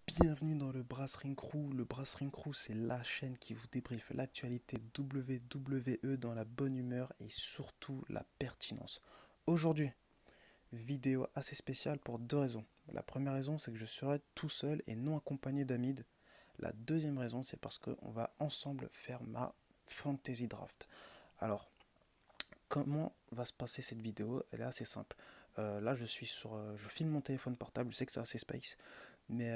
Bienvenue dans le Brasserie Crew. Le Brasserie Crew, c'est la chaîne qui vous débriefe l'actualité WWE dans la bonne humeur et surtout la pertinence. Aujourd'hui, vidéo assez spéciale pour deux raisons. La première raison, c'est que je serai tout seul et non accompagné d'Amid. La deuxième raison, c'est parce qu'on va ensemble faire ma Fantasy Draft. Alors, comment va se passer cette vidéo? Elle est assez simple. Là, je filme mon téléphone portable. Je sais que c'est assez space. Mais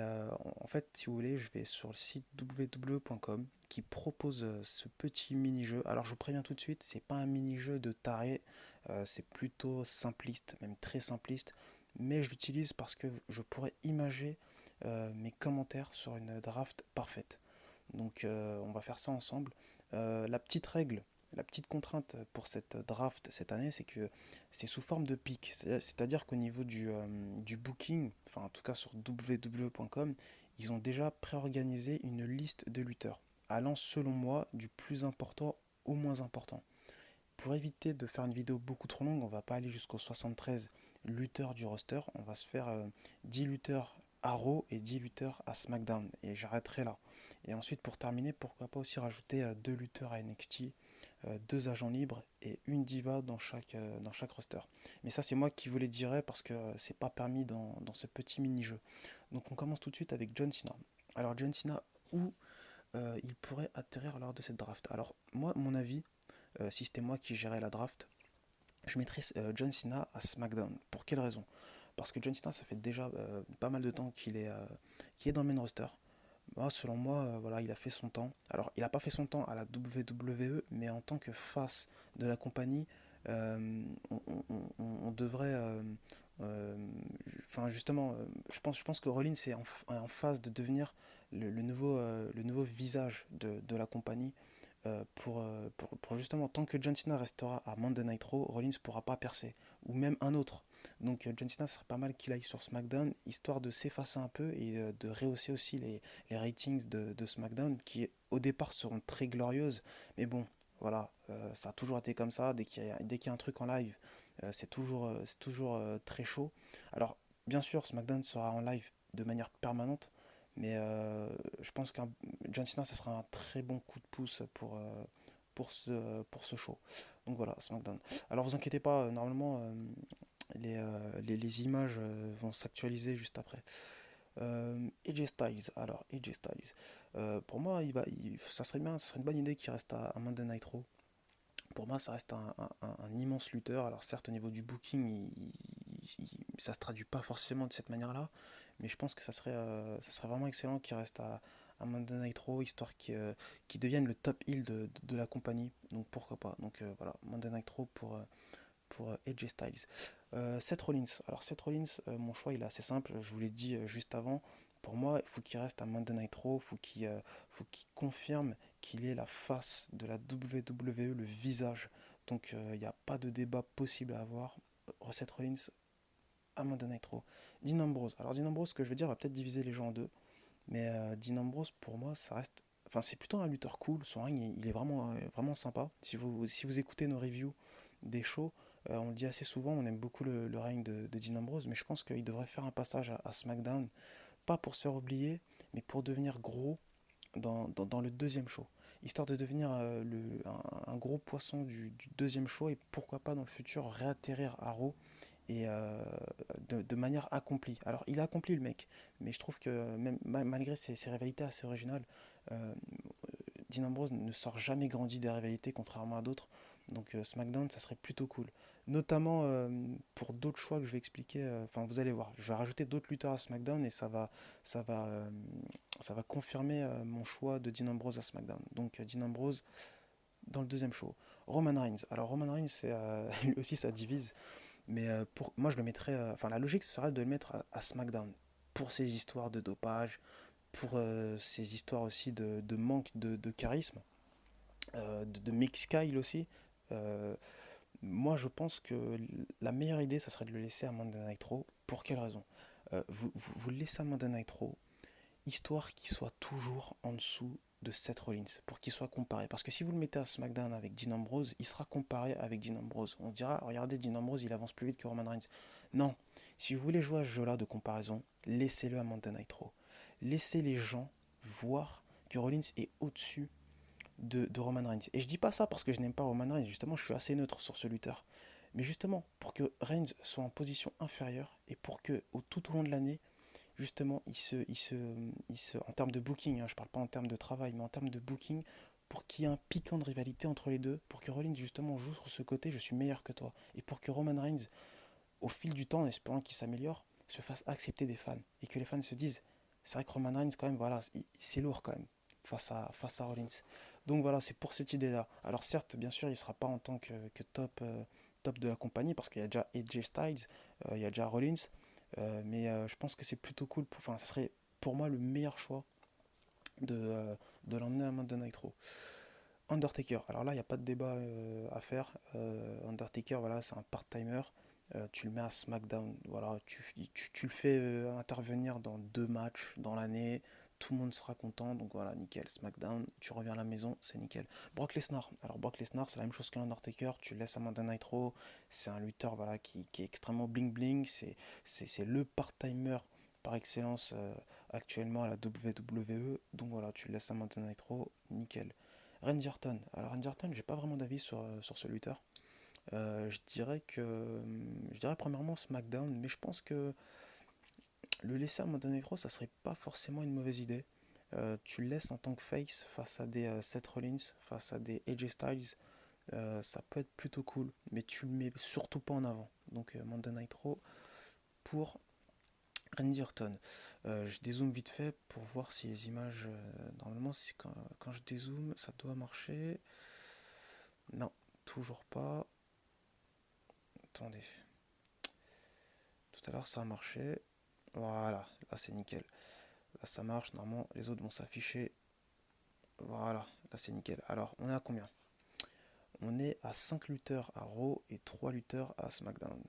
en fait, si vous voulez, je vais sur le site www.com qui propose ce petit mini-jeu. Alors je vous préviens tout de suite, c'est pas un mini-jeu de taré, c'est plutôt simpliste, même très simpliste. Mais je l'utilise parce que je pourrais imager mes commentaires sur une draft parfaite. Donc on va faire ça ensemble. La petite règle, la petite contrainte pour cette draft cette année, c'est que c'est sous forme de pick. C'est-à-dire qu'au niveau du booking, enfin en tout cas sur www.com, ils ont déjà préorganisé une liste de lutteurs, allant selon moi du plus important au moins important. Pour éviter de faire une vidéo beaucoup trop longue, on va pas aller jusqu'aux 73 lutteurs du roster, on va se faire 10 lutteurs à Raw et 10 lutteurs à SmackDown, et j'arrêterai là. Et ensuite, pour terminer, pourquoi pas aussi rajouter 2 lutteurs à NXT, 2 agents libres et une diva dans chaque roster. Mais ça, c'est moi qui vous les dirai parce que c'est pas permis dans ce petit mini-jeu. Donc on commence tout de suite avec John Cena. Alors John Cena, où il pourrait atterrir lors de cette draft? Alors moi, mon avis, si c'était moi qui gérais la draft, je mettrais John Cena à SmackDown. Pour quelle raison? Parce que John Cena, ça fait déjà pas mal de temps qu'il est dans le main roster. Moi, selon moi, voilà, il a fait son temps. Alors, il n'a pas fait son temps à la WWE, mais en tant que face de la compagnie, on devrait. Euh, enfin, justement, je pense que Rollins est en phase de devenir le nouveau visage de la compagnie. Pour justement, tant que John Cena restera à Monday Night Raw, Rollins ne pourra pas percer, ou même un autre. Donc John Cena, ce serait pas mal qu'il aille sur SmackDown, histoire de s'effacer un peu et de rehausser aussi les ratings de SmackDown, qui au départ seront très glorieuses, mais bon, voilà, ça a toujours été comme ça, dès qu'il y a un truc en live, c'est toujours très chaud. Alors, bien sûr, SmackDown sera en live de manière permanente, mais je pense qu'un John Cena, ça sera un très bon coup de pouce pour ce show. Donc voilà, SmackDown. Alors vous inquiétez pas, normalement, les images vont s'actualiser juste après. AJ Styles, alors AJ Styles. Pour moi, ça serait bien, ça serait une bonne idée qu'il reste à Monday Night Raw. Pour moi, ça reste un immense lutteur. Alors certes, au niveau du booking, ça se traduit pas forcément de cette manière-là, mais je pense que ça serait vraiment excellent qu'il reste à Monday Night Raw, histoire qu'il devienne le top heel de la compagnie. Donc pourquoi pas. Donc voilà, Monday Night Raw pour AJ Styles. Seth Rollins. Alors Seth Rollins, mon choix il est assez simple, je vous l'ai dit juste avant. Pour moi, il faut qu'il reste à Monday Night Raw, faut qu'il confirme qu'il est la face de la WWE, le visage. Donc il n'y a pas de débat possible à avoir. Seth Rollins à Monday Night Raw. Dean Ambrose. Alors Dean Ambrose, ce que je veux dire, va peut-être diviser les gens en deux. Mais Dean Ambrose, pour moi, ça reste. Enfin, c'est plutôt un lutteur cool. Son règne, il est vraiment sympa. Si vous écoutez nos reviews des shows, on le dit assez souvent, on aime beaucoup le règne de Dean Ambrose, mais je pense qu'il devrait faire un passage à SmackDown, pas pour se faire oublier, mais pour devenir gros dans le deuxième show. Histoire de devenir un gros poisson du deuxième show et pourquoi pas dans le futur réatterrir à Raw et de manière accomplie. Alors il a accompli le mec, mais je trouve que même malgré ses rivalités assez originales, euh, Dean Ambrose ne sort jamais grandi des rivalités contrairement à d'autres. Donc SmackDown, ça serait plutôt cool. Notamment pour d'autres choix que je vais expliquer. Enfin, vous allez voir, je vais rajouter d'autres lutteurs à SmackDown et ça va, euh, ça va confirmer mon choix de Dean Ambrose à SmackDown. Donc Dean Ambrose dans le deuxième show. Roman Reigns. Alors Roman Reigns, lui aussi ça divise. Mais moi, je le mettrais. Enfin, la logique serait de le mettre à SmackDown. Pour ces histoires de dopage, pour ces histoires aussi de manque de charisme, de mix style aussi. Euh, Moi, je pense que la meilleure idée, ça serait de le laisser à Monday Night Raw. Pour quelle raison? Vous le laissez à Monday Night Raw, histoire qu'il soit toujours en dessous de Seth Rollins, pour qu'il soit comparé. Parce que si vous le mettez à SmackDown avec Dean Ambrose, il sera comparé avec Dean Ambrose. On dira, regardez, Dean Ambrose, il avance plus vite que Roman Reigns. Non, si vous voulez jouer à ce jeu-là de comparaison, laissez-le à Monday Night Raw. laisser les gens voir que Rollins est au-dessus de Roman Reigns. Et je dis pas ça parce que je n'aime pas Roman Reigns, justement, je suis assez neutre sur ce lutteur. Mais justement, pour que Reigns soit en position inférieure et pour que tout au long de l'année, justement, en termes de booking, hein, je parle pas en termes de travail, mais en termes de booking, pour qu'il y ait un piquant de rivalité entre les deux, pour que Rollins justement joue sur ce côté, je suis meilleur que toi, et pour que Roman Reigns, au fil du temps, en espérant qu'il s'améliore, se fasse accepter des fans, et que les fans se disent, c'est vrai que Roman Reigns, quand même, voilà, c'est lourd quand même, face à Rollins. Donc voilà, c'est pour cette idée-là. Alors certes, bien sûr, il ne sera pas en tant que top, top de la compagnie, parce qu'il y a déjà AJ Styles, il y a déjà Rollins, mais je pense que c'est plutôt cool. Enfin, ça serait pour moi le meilleur choix de l'emmener à Monday Night Raw. Undertaker, alors là, il n'y a pas de débat à faire. Undertaker, voilà, c'est un part-timer. Tu le mets à SmackDown. Voilà, tu le fais intervenir dans 2 matchs dans l'année. Tout le monde sera content. Donc voilà, nickel. SmackDown, tu reviens à la maison, c'est nickel. Brock Lesnar. Alors, Brock Lesnar, c'est la même chose qu'un Undertaker. Tu le laisses à Monday Night Raw. C'est un lutteur voilà, qui est extrêmement bling-bling. C'est le part-timer par excellence actuellement à la WWE. Donc voilà, tu le laisses à Monday Night Raw, nickel. Randy Orton. Alors Randy Orton, j'ai pas vraiment d'avis sur ce lutteur. Je dirais premièrement SmackDown, mais je pense que le laisser à Montenegro, ça serait pas forcément une mauvaise idée. Tu le laisses en tant que face à des Seth Rollins, face à des AJ Styles, ça peut être plutôt cool, mais tu le mets surtout pas en avant. Donc Monday Night Raw pour Randy Orton. Je dézoome vite fait pour voir si les images, normalement quand je dézoome, ça doit marcher. Non, toujours pas. Attendez, tout à l'heure ça a marché. Voilà, là c'est nickel. Là ça marche, normalement les autres vont s'afficher. Voilà, là c'est nickel. Alors on est à combien? On est à 5 lutteurs à Raw et 3 lutteurs à SmackDown.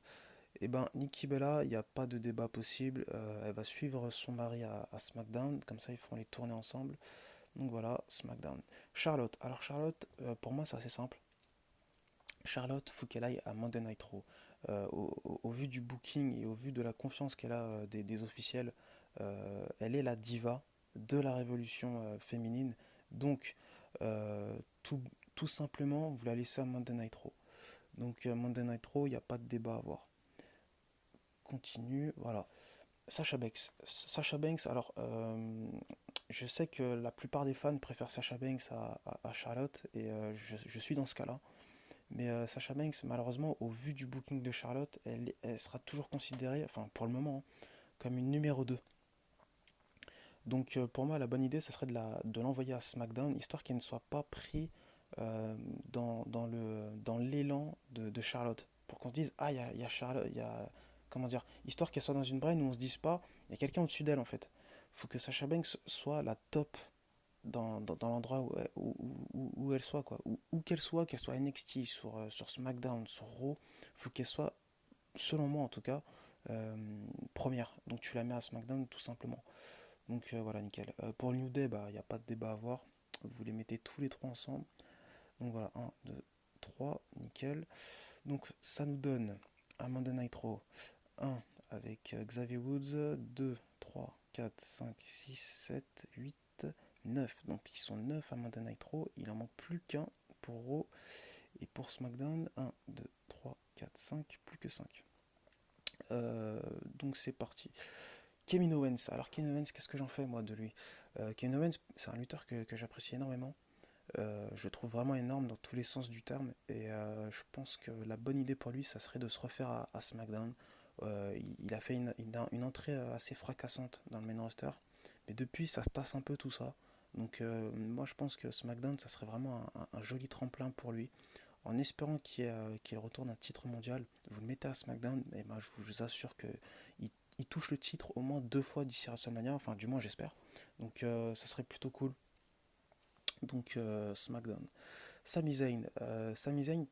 Et ben Nikki Bella, il n'y a pas de débat possible. Elle va suivre son mari à SmackDown, comme ça ils feront les tournées ensemble. Donc voilà, SmackDown. Charlotte, alors Charlotte, pour moi c'est assez simple. Charlotte, faut qu'elle aille à Monday Night Raw. Au vu du booking et au vu de la confiance qu'elle a des officiels, elle est la diva de la révolution féminine. Donc, tout, tout simplement, vous la laissez à Monday Night Raw. Donc, Monday Night Raw, il n'y a pas de débat à avoir. Continue, voilà. Sacha Banks. Sacha Banks, alors, je sais que la plupart des fans préfèrent Sacha Banks à Charlotte, et je suis dans ce cas-là. Mais Sacha Banks, malheureusement, au vu du booking de Charlotte, elle sera toujours considérée, enfin pour le moment, hein, comme une numéro 2. Donc pour moi, la bonne idée, ce serait de l'envoyer à SmackDown, histoire qu'elle ne soit pas pris dans l'élan de Charlotte. Pour qu'on se dise, ah, il y a Charlotte, il y a... Comment dire? Histoire qu'elle soit dans une brain où on se dise pas, il y a quelqu'un au-dessus d'elle en fait. Il faut que Sacha Banks soit la top dans l'endroit où elle soit, quoi. Où qu'elle soit NXT, sur SmackDown, sur Raw, faut qu'elle soit, selon moi en tout cas, euh, première. Donc tu la mets à SmackDown tout simplement. Donc voilà, nickel. Pour le New Day, bah, il n'y a pas de débat à avoir. Vous les mettez tous les trois ensemble. Donc voilà, un 2 3 nickel. Donc ça nous donne un Monday Night Raw, un avec Xavier Woods, 2 3 4 5 6 7 8 9. Donc ils sont 9 à Monday Night Raw. Il en manque plus qu'un pour Raw. Et pour SmackDown, un 2 3 4 5 plus que 5. Donc c'est parti. Kevin Owens. Alors Kevin Owens, qu'est-ce que j'en fais moi de lui? Kevin Owens, c'est un lutteur que j'apprécie énormément. Je le trouve vraiment énorme dans tous les sens du terme. Et je pense que la bonne idée pour lui, ça serait de se refaire à SmackDown. Il a fait une entrée assez fracassante dans le main roster. Mais depuis, ça se tasse un peu tout ça. Donc moi, je pense que SmackDown, ça serait vraiment un joli tremplin pour lui. En espérant qu'il retourne un titre mondial, vous le mettez à SmackDown, et ben, je vous assure que il touche le titre au moins 2 fois d'ici à WrestleMania, enfin du moins j'espère. Donc ça serait plutôt cool. Donc SmackDown. Sami Zayn,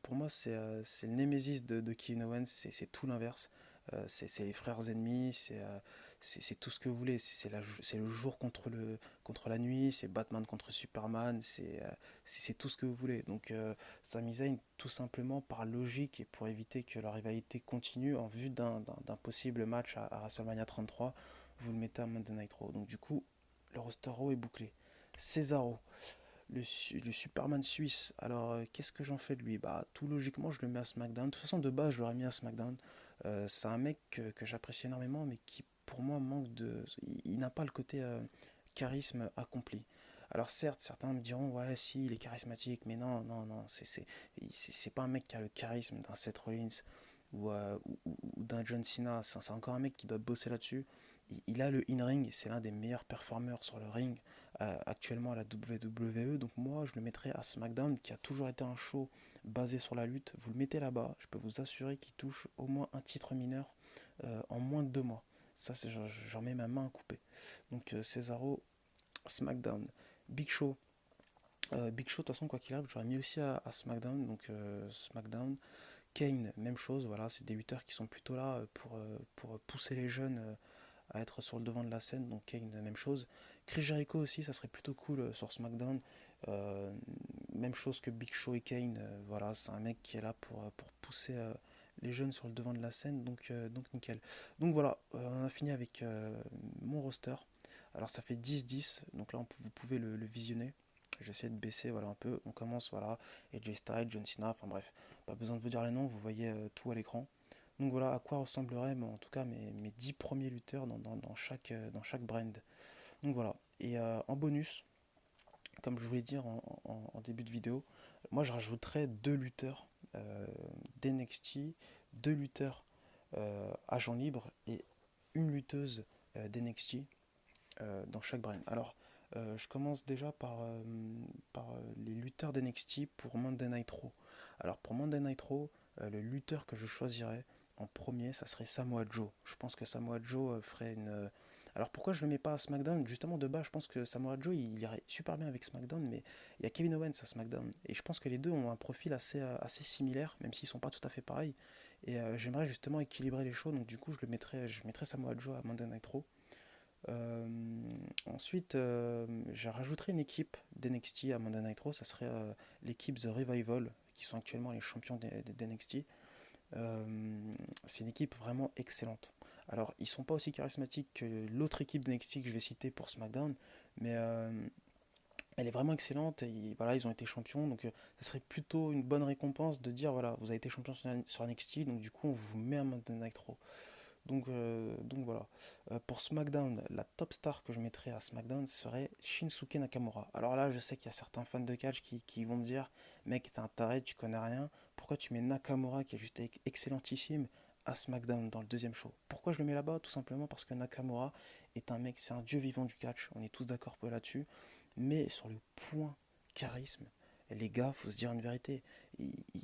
pour moi, c'est le némésis de Kevin Owens, c'est tout l'inverse. C'est les frères ennemis, c'est tout ce que vous voulez. C'est le jour contre la nuit, c'est Batman contre Superman, c'est tout ce que vous voulez. Donc Sami Zayn, tout simplement par logique et pour éviter que la rivalité continue en vue d'un possible match à WrestleMania 33, vous le mettez à Monday Night Raw. Donc du coup, le roster Raw est bouclé. Cesaro, le Superman suisse. Alors, qu'est-ce que j'en fais de lui? Bah, tout logiquement, je le mets à SmackDown. De toute façon, de base, je l'aurais mis à SmackDown. C'est un mec que j'apprécie énormément, mais qui, pour moi, manque de. Il n'a pas le côté charisme accompli. Alors, certes, certains me diront, ouais, si, il est charismatique, mais non, non, non, c'est pas un mec qui a le charisme d'un Seth Rollins ou d'un John Cena. C'est encore un mec qui doit bosser là-dessus. Il a le in-ring, c'est l'un des meilleurs performeurs sur le ring actuellement à la WWE. Donc moi, je le mettrais à SmackDown, qui a toujours été un show basé sur la lutte. Vous le mettez là-bas, je peux vous assurer qu'il touche au moins un titre mineur en moins de 2 mois. Ça, j'en mets ma main à couper. Donc Cesaro, SmackDown. Big Show. Big Show, de toute façon, quoi qu'il arrive, j'aurais mis aussi à SmackDown. Donc SmackDown. Kane, même chose. Voilà, c'est des lutteurs qui sont plutôt là pour pousser les jeunes à être sur le devant de la scène. Donc Kane, même chose. Chris Jericho aussi, ça serait plutôt cool sur SmackDown. Euh, Même chose que Big Show et Kane. Voilà, c'est un mec qui est là pour pousser les jeunes sur le devant de la scène. Donc nickel. Donc voilà, on a fini avec mon roster. Alors ça fait 10-10. Donc là, vous pouvez le visionner. J'essaie de baisser voilà, un peu. On commence, voilà, AJ Styles, John Cena, enfin bref. Pas besoin de vous dire les noms, vous voyez tout à l'écran. Donc voilà à quoi ressembleraient en tout cas mes 10 premiers lutteurs dans chaque brand. Donc voilà. Et en bonus, comme je voulais dire en début de vidéo, moi je rajouterais 2 lutteurs d'NXT, 2 lutteurs agents libres et une lutteuse d'NXT dans chaque brand. Alors je commence déjà par les lutteurs d'NXT pour Monday Night Raw. Alors pour Monday Night Raw, le lutteur que je choisirais en premier, ça serait Samoa Joe. Je pense que Samoa Joe ferait une. Alors pourquoi je ne le mets pas à SmackDown? Justement de base, je pense que Samoa Joe il irait super bien avec SmackDown, mais il y a Kevin Owens à SmackDown. Et je pense que les deux ont un profil assez similaire, même s'ils ne sont pas tout à fait pareils. Et j'aimerais justement équilibrer les choses, donc du coup je mettrais Samoa Joe à Monday Night Raw. Euh, Ensuite, j'ai rajouterai une équipe d'NXT à Monday Night Raw, ça serait l'équipe The Revival, qui sont actuellement les champions d'NXT. C'est une équipe vraiment excellente. Alors, ils sont pas aussi charismatiques que l'autre équipe d'NXT que je vais citer pour SmackDown, mais elle est vraiment excellente. Et voilà, ils ont été champions, donc ça serait plutôt une bonne récompense de dire voilà, vous avez été champion sur NXT, donc du coup, on vous met à Monday Night Raw. Donc voilà. Pour SmackDown, la top star que je mettrais à SmackDown serait Shinsuke Nakamura. Alors là, je sais qu'il y a certains fans de catch qui vont me dire, mec, t'es un taré, tu connais rien. Pourquoi tu mets Nakamura, qui est juste excellentissime, à SmackDown dans le deuxième show? Pourquoi je le mets là-bas? Tout simplement parce que Nakamura est un mec, c'est un dieu vivant du catch. On est tous d'accord là-dessus. Mais sur le point charisme, les gars, faut se dire une vérité.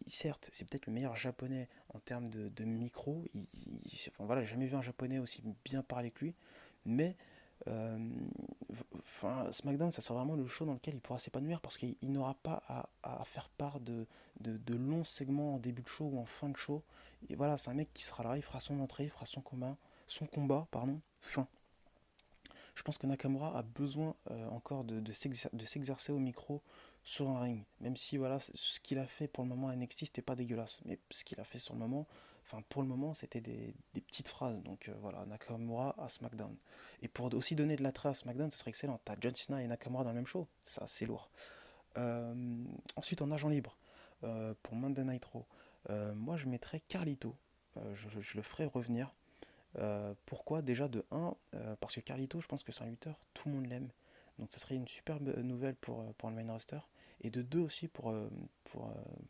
Certes, c'est peut-être le meilleur japonais en termes de micro. Enfin, voilà, j'ai jamais vu un japonais aussi bien parler que lui. Mais euh, enfin, SmackDown, ça sera vraiment le show dans lequel il pourra s'épanouir parce qu'il n'aura pas à faire part de longs segments en début de show ou en fin de show. Et voilà, c'est un mec qui sera là, il fera son entrée, il fera son combat, pardon, fin. Je pense que Nakamura a besoin encore de s'exercer au micro sur un ring. Même si voilà, ce qu'il a fait pour le moment à NXT, c'était pas dégueulasse. Mais ce qu'il a fait sur le moment, enfin pour le moment, c'était des petites phrases. Donc voilà, Nakamura à SmackDown. Et pour aussi donner de l'attrait à SmackDown, ce serait excellent. T'as John Cena et Nakamura dans le même show. Ça, c'est lourd. Euh, Ensuite, en agent libre, pour Monday Night Raw, moi je mettrais Carlito. Je le ferai revenir. Pourquoi? Déjà de un parce que Carlito, je pense que c'est un lutteur, tout le monde l'aime. Donc ça serait une superbe nouvelle pour le main roster. Et de 2 aussi pour, euh,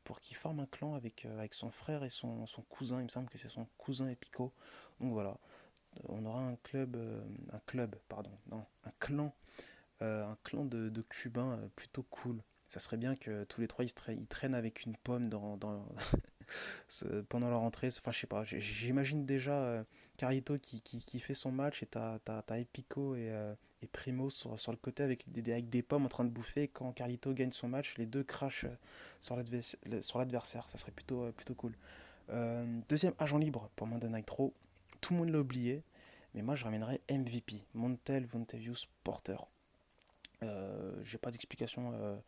pour qu'il forme un clan avec son frère et son cousin. Il me semble que c'est son cousin Epico. Donc voilà, on aura un club, pardon, non, un clan de Cubains plutôt cool. Ça serait bien que tous les trois ils traînent avec une pomme pendant leur entrée. Enfin, je sais pas, j'imagine déjà Carlito qui fait son match et t'as Epico et Primo sur le côté avec des pommes en train de bouffer. Et quand Carlito gagne son match, les deux crachent sur l'adversaire. Ça serait plutôt cool. Deuxième agent libre pour Monday Night Raw. Tout le monde l'a oublié, mais moi je ramènerais MVP, Montel Vontavious Porter. J'ai pas d'explication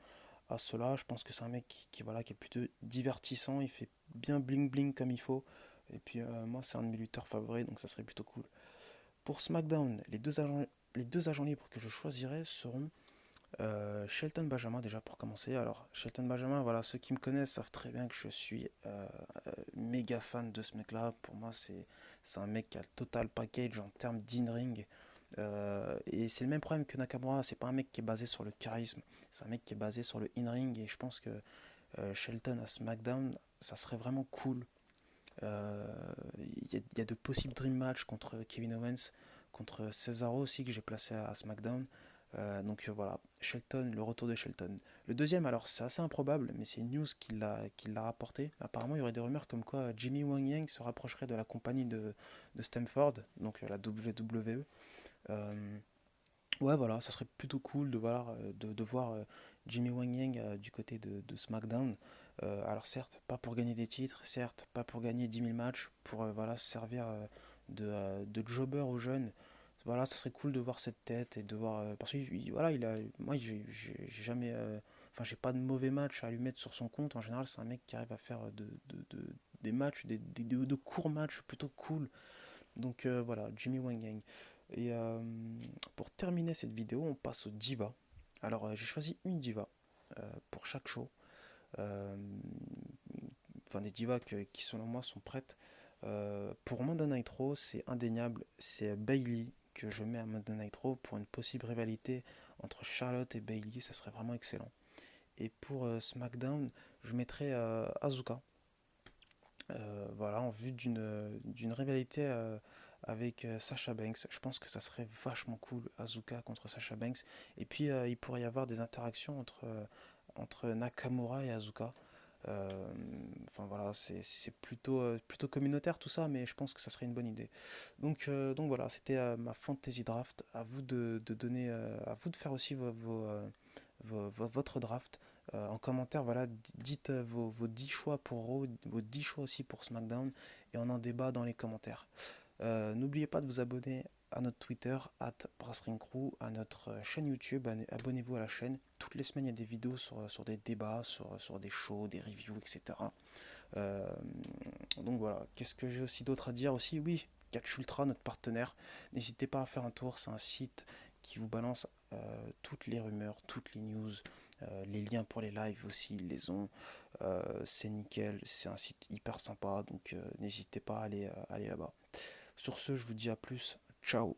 à cela. Je pense que c'est un mec voilà, qui est plutôt divertissant. Il fait bien bling bling comme il faut. Et puis moi, c'est un de mes lutteurs favoris, donc ça serait plutôt cool. Pour SmackDown, les deux agents. les deux agents libres que je choisirais seront Shelton Benjamin déjà pour commencer. Alors Shelton Benjamin, voilà, ceux qui me connaissent savent très bien que je suis méga fan de ce mec-là. Pour moi, c'est un mec qui a le total package en termes d'in-ring. Et c'est le même problème que Nakamura. C'est pas un mec qui est basé sur le charisme. C'est un mec qui est basé sur le in-ring. Et je pense que Shelton à SmackDown, ça serait vraiment cool. Il y a de possibles dream match contre Kevin Owens, contre Cesaro aussi que j'ai placé à SmackDown. Voilà, Shelton, le retour de Shelton. Le deuxième, alors c'est assez improbable, mais c'est une news qui l'a rapporté. Apparemment, il y aurait des rumeurs comme quoi Jimmy Wang Yang se rapprocherait de la compagnie de Stamford, donc la WWE. Euh, ouais, voilà, ça serait plutôt cool de voir Jimmy Wang Yang du côté de SmackDown. Alors certes, pas pour gagner des titres, certes, pas pour gagner 10 000 matchs, pour voilà, se servir de jobber aux jeunes. Voilà, ça serait cool de voir cette tête et de voir parce que voilà, moi j'ai jamais enfin j'ai pas de mauvais match à lui mettre sur son compte. En général, c'est un mec qui arrive à faire des matchs, de courts matchs plutôt cool. Voilà, Jimmy Wang Yang. Et pour terminer cette vidéo, on passe aux divas. Alors j'ai choisi une diva pour chaque show. Euh, enfin des divas qui selon moi sont prêtes. Pour Monday Nitro, c'est indéniable, c'est Bailey que je mets à Monday Nitro pour une possible rivalité entre Charlotte et Bailey, ça serait vraiment excellent. Et pour SmackDown, je mettrais Asuka. Voilà, en vue d'une rivalité avec Sasha Banks. Je pense que ça serait vachement cool, Asuka contre Sasha Banks. Et puis il pourrait y avoir des interactions entre Nakamura et Asuka. Euh, enfin voilà, c'est plutôt communautaire tout ça, mais je pense que ça serait une bonne idée. Donc voilà, c'était ma fantasy draft. À vous de donner, à vous de faire aussi votre draft. En commentaire, voilà, dites vos 10 choix pour Raw, vos 10 choix aussi pour SmackDown, et on en débat dans les commentaires. N'oubliez pas de vous abonner à notre Twitter, @BrassringCrew, à notre chaîne YouTube, abonnez-vous à la chaîne. Toutes les semaines, il y a des vidéos sur des débats, sur des shows, des reviews, etc. Euh, donc voilà, qu'est-ce que j'ai aussi d'autre à dire aussi? Oui, Catch Ultra, notre partenaire. N'hésitez pas à faire un tour, c'est un site qui vous balance toutes les rumeurs, toutes les news, les liens pour les lives aussi, ils les ont. C'est nickel, c'est un site hyper sympa, donc n'hésitez pas à aller là-bas. Sur ce, je vous dis à plus, ciao.